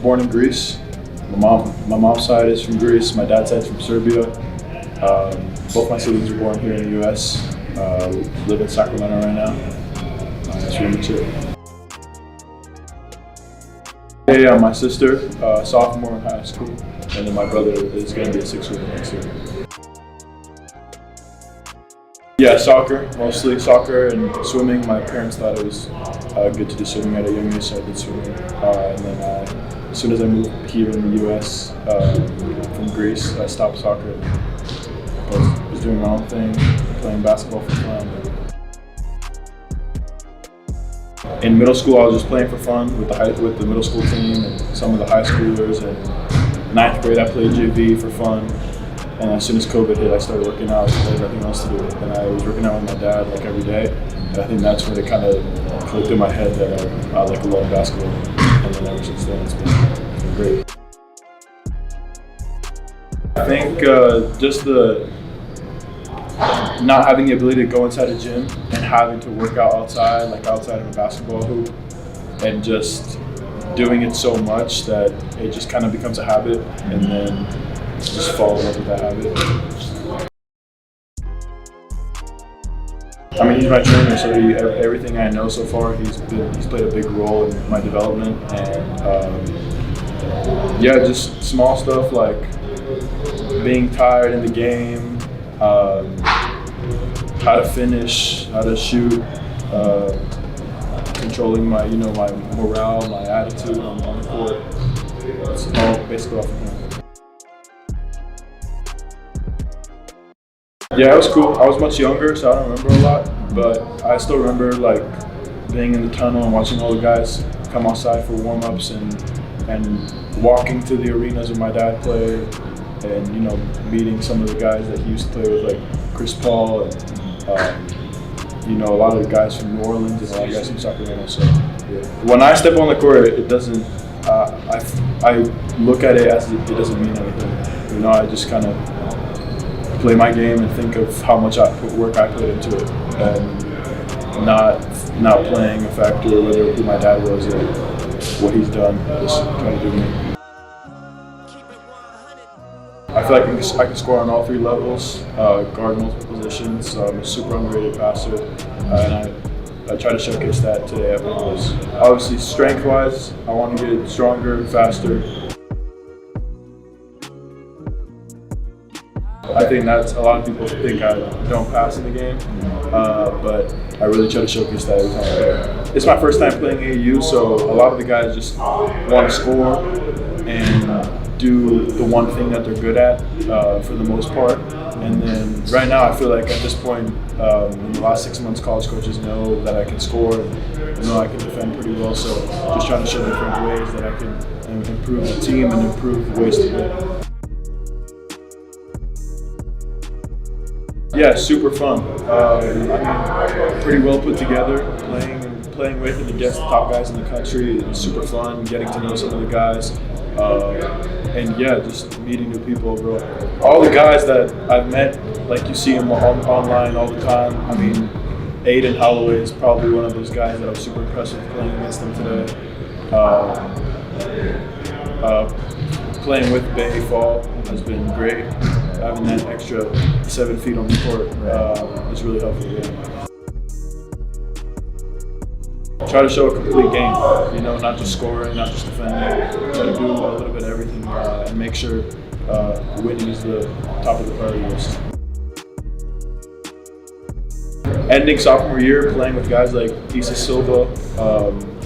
born in Greece. My mom's side is from Greece. My dad's side is from Serbia. Both my siblings were born here in the U.S. Live in Sacramento right now. That's really much it. Yeah, my sister, sophomore in high school, and then my brother is going to be a sixth grader next year. Yeah, soccer, mostly soccer and swimming. My parents thought it was good to do swimming at a young age, so I did swimming. And then as soon as I moved here in the U.S. From Greece, I stopped soccer. I was doing my own thing, playing basketball for fun. In middle school, I was just playing for fun with the middle school team and some of the high schoolers. And ninth grade, I played JV for fun. And as soon as COVID hit, I started working out. I had nothing else to do. And I was working out with my dad like every day. And I think that's when it kind of clicked in my head that I like a lot of basketball. And then ever since then, it's been great. I think just the not having the ability to go inside a gym and having to work out outside, like outside of a basketball hoop, and just doing it so much that it just kind of becomes a habit, and then just fall in love with that habit. I mean, he's my trainer, so everything I know so far, he's played a big role in my development, and yeah, just small stuff like being tired in the game, how to finish, how to shoot, controlling my morale, my attitude on the court. It's all basically off of him. Yeah, it was cool. I was much younger, so I don't remember a lot, but I still remember like being in the tunnel and watching all the guys come outside for warm-ups and walking to the arenas where my dad played, and meeting some of the guys that he used to play with, like Chris Paul, and a lot of the guys from New Orleans and a lot of guys from Sacramento. So yeah. When I step on the court, it doesn't. I look at it as it doesn't mean anything. I just kind of play my game and think of how much work I put into it, and not playing a factor whether who my dad was or what he's done. Just trying to do me. I feel like I can score on all three levels, guard multiple positions. I'm a super underrated passer, and I try to showcase that today at Pangos. Obviously, strength-wise, I want to get stronger, faster. I think that's a lot of people think I don't pass in the game, but I really try to showcase that every time I play. It's my first time playing AAU, so a lot of the guys just want to score and do the one thing that they're good at for the most part. And then right now, I feel like at this point, in the last 6 months, college coaches know that I can score and know I can defend pretty well. So just trying to show different ways that I can improve the team and improve the ways to win. Yeah, super fun. Pretty well put together. Playing with and against the top guys in the country. It's super fun. Getting to know some of the guys. And yeah, just meeting new people overall. All the guys that I've met, like you see them online all the time. I mean, Aiden Holloway is probably one of those guys that I was super impressed with playing against them today. Playing with Bay Fall has been great. Having that extra 7 feet on the court is really helpful. Yeah. Try to show a complete game, not just scoring, not just defending. Try to do a little bit of everything and make sure winning is the top of the priority list. Ending sophomore year, playing with guys like Issa Silva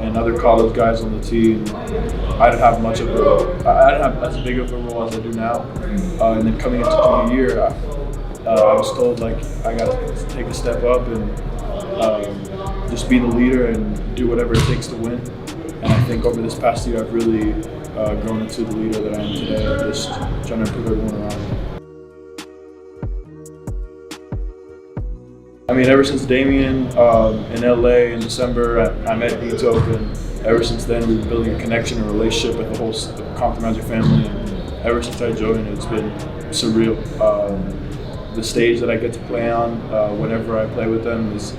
and other college guys on the team, I didn't have as big of a role as I do now. And then coming into junior year, I was told like I got to take a step up and just be the leader and do whatever it takes to win. And I think over this past year, I've really grown into the leader that I am today, just trying to improve everyone around me. I mean, ever since Damien in LA in December, I met Dito, and ever since then we've been building a connection and relationship with the whole Compton Magic family. And ever since I joined, it's been surreal. The stage that I get to play on whenever I play with them is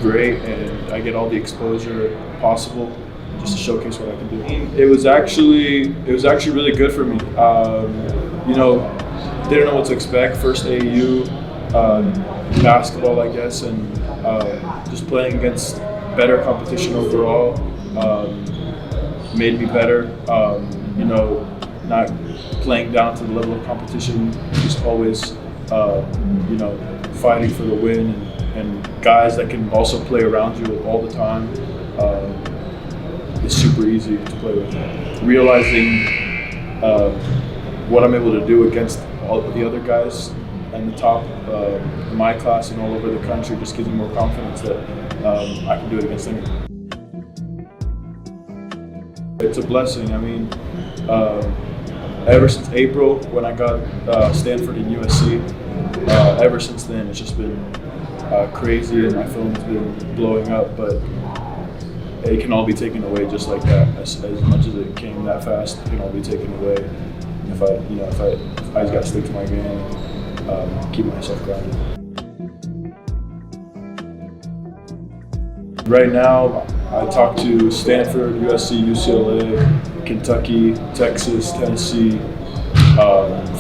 great, and I get all the exposure possible. just to showcase what I can do. It was actually really good for me. You know, didn't know what to expect. First AAU basketball, I guess, and just playing against better competition overall made me better. You know, not playing down to the level of competition, just always, you know, fighting for the win, and guys that can also play around you all the time. It's super easy to play with. Realizing what I'm able to do against all of the other guys and the top in my class and all over the country just gives me more confidence that I can do it against anyone. It's a blessing. I mean, ever since April when I got Stanford and USC, ever since then it's just been crazy, and my film's been blowing up, but it can all be taken away just like that. As much as it came that fast, it can all be taken away if I just gotta stick to my game and keep myself grounded. Right now, I talk to Stanford, USC, UCLA, Kentucky, Texas, Tennessee,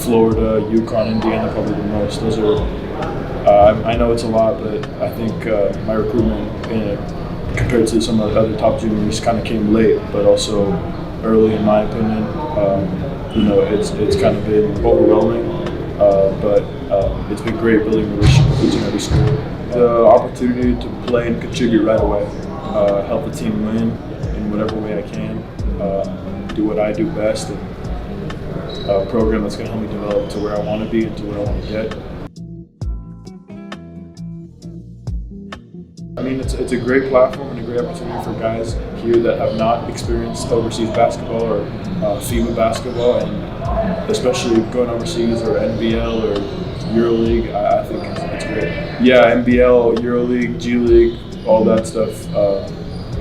Florida, UConn, Indiana, probably the most. Those are, I know it's a lot, but I think my recruitment compared to some of the other top juniors kind of came late, but also early in my opinion. You know, it's kind of been overwhelming, but it's been great building a relationship with each and every school. The opportunity to play and contribute right away, help the team win in whatever way I can, do what I do best, and a program that's going to help me develop to where I want to be and to where I want to get. I mean, it's a great platform and a great opportunity for guys here that have not experienced overseas basketball or FIBA basketball, and especially going overseas or NBL or EuroLeague. I think it's great. Yeah, NBL, EuroLeague, G League, all that stuff.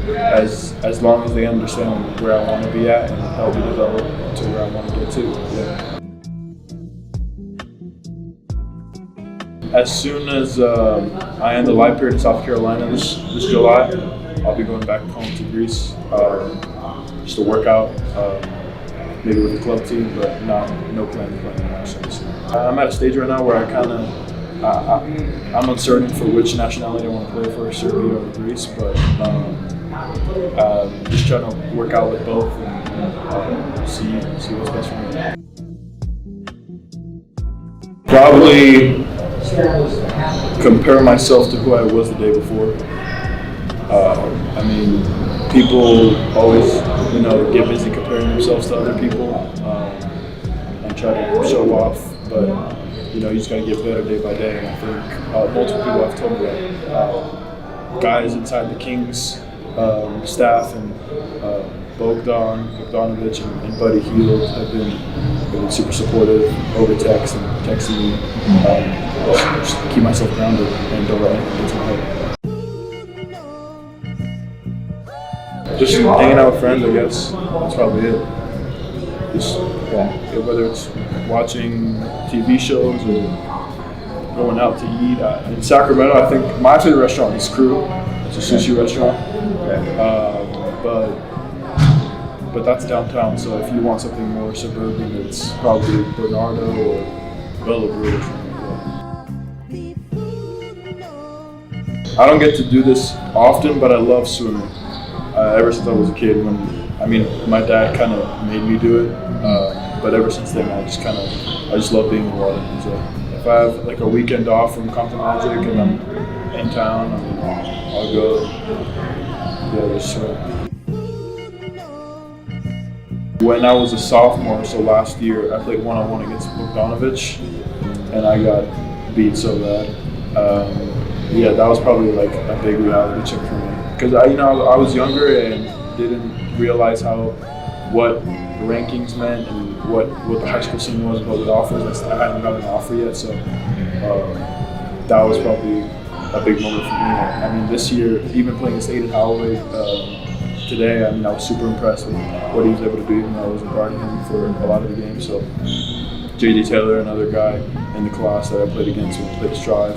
As long as they understand where I want to be at and help me develop to where I want to get to. Yeah. As soon as I end the live period in South Carolina this July, I'll be going back home to Greece just to work out, maybe with the club team, but no plan to play internationally. I'm at a stage right now where I'm uncertain for which nationality I want to play for, Serbia or Greece, but just trying to work out with both and see what's best for me. Probably compare myself to who I was the day before. I mean, people always, you know, get busy comparing themselves to other people and try to show off, but you know, you just got to get better day by day. And I think multiple people have told me that. Guys inside the Kings staff and Bogdanović and Buddy Hield have been super supportive over text and texting me. Just keep myself grounded and don't let anything get to my head. Just hanging out with friends, I guess. That's probably it. Just whether it's watching TV shows or going out to eat. In Sacramento, I think my favorite restaurant is Crew. It's a sushi restaurant. But that's downtown, so if you want something more suburban, it's probably Bernardo or Bella Brew or something like that. I don't get to do this often, but I love swimming. Ever since I was a kid, my dad kind of made me do it, but ever since then I just love being in the water. So if I have like a weekend off from Compton Magic and I'm in town, I'll go just swim. When I was a sophomore, so last year, I played one-on-one against Bogdanović, and I got beat so bad. That was probably like a big reality check for me, because I was younger and didn't realize what rankings meant and what the high school scene was, what the offers. I hadn't gotten an offer yet, so that was probably a big moment for me. I mean, this year, even playing against Aiden Holloway. Today, I was super impressed with what he was able to do, even though I wasn't guarding him for a lot of the game. So, J.D. Taylor, another guy in the class that I played against when I played Strive.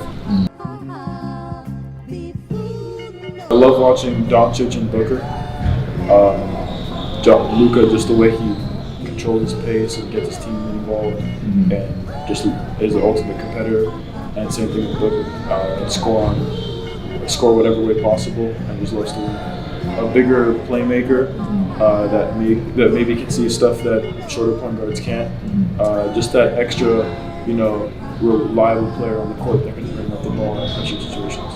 I love watching Doncic and Booker. Luka, just the way he controls his pace and gets his team involved, and just is the ultimate competitor. And same thing with Booker, can score whatever way possible, and just loves to win. A bigger playmaker that maybe can see stuff that shorter point guards can't. Just that extra, reliable player on the court that can bring up the ball in pressure situations.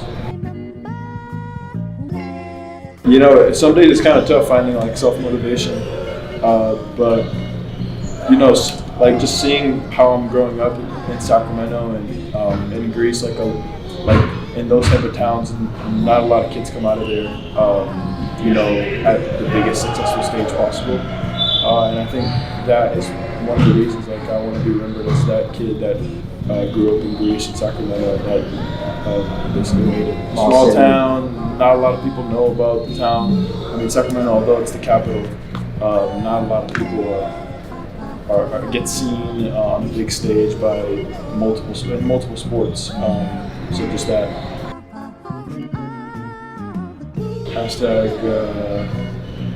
Some days it's kind of tough finding like self-motivation, but like just seeing how I'm growing up in Sacramento and in Greece, like in those type of towns, and not a lot of kids come out of there, at the biggest successful stage possible. And I think that is one of the reasons like I want to be remembered as that kid that grew up in Greece and Sacramento that basically made it. Small town, not a lot of people know about the town. I mean, Sacramento, although it's the capital, not a lot of people get seen on a big stage by multiple sports. So just that.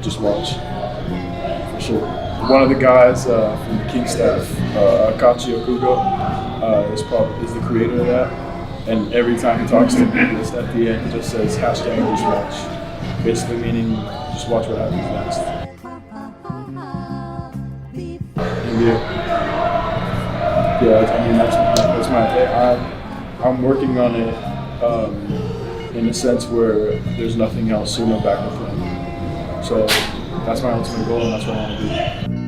Just watch, for sure. One of the guys from the King staff, Akachi Okugo, is the creator of that. And every time he talks to me, just at the end, just says #just watch. Basically meaning just watch what happens next. Yeah, I mean that's my. I'm working on it in a sense where there's nothing else, so no backup plan. So that's my ultimate goal, and that's what I want to do.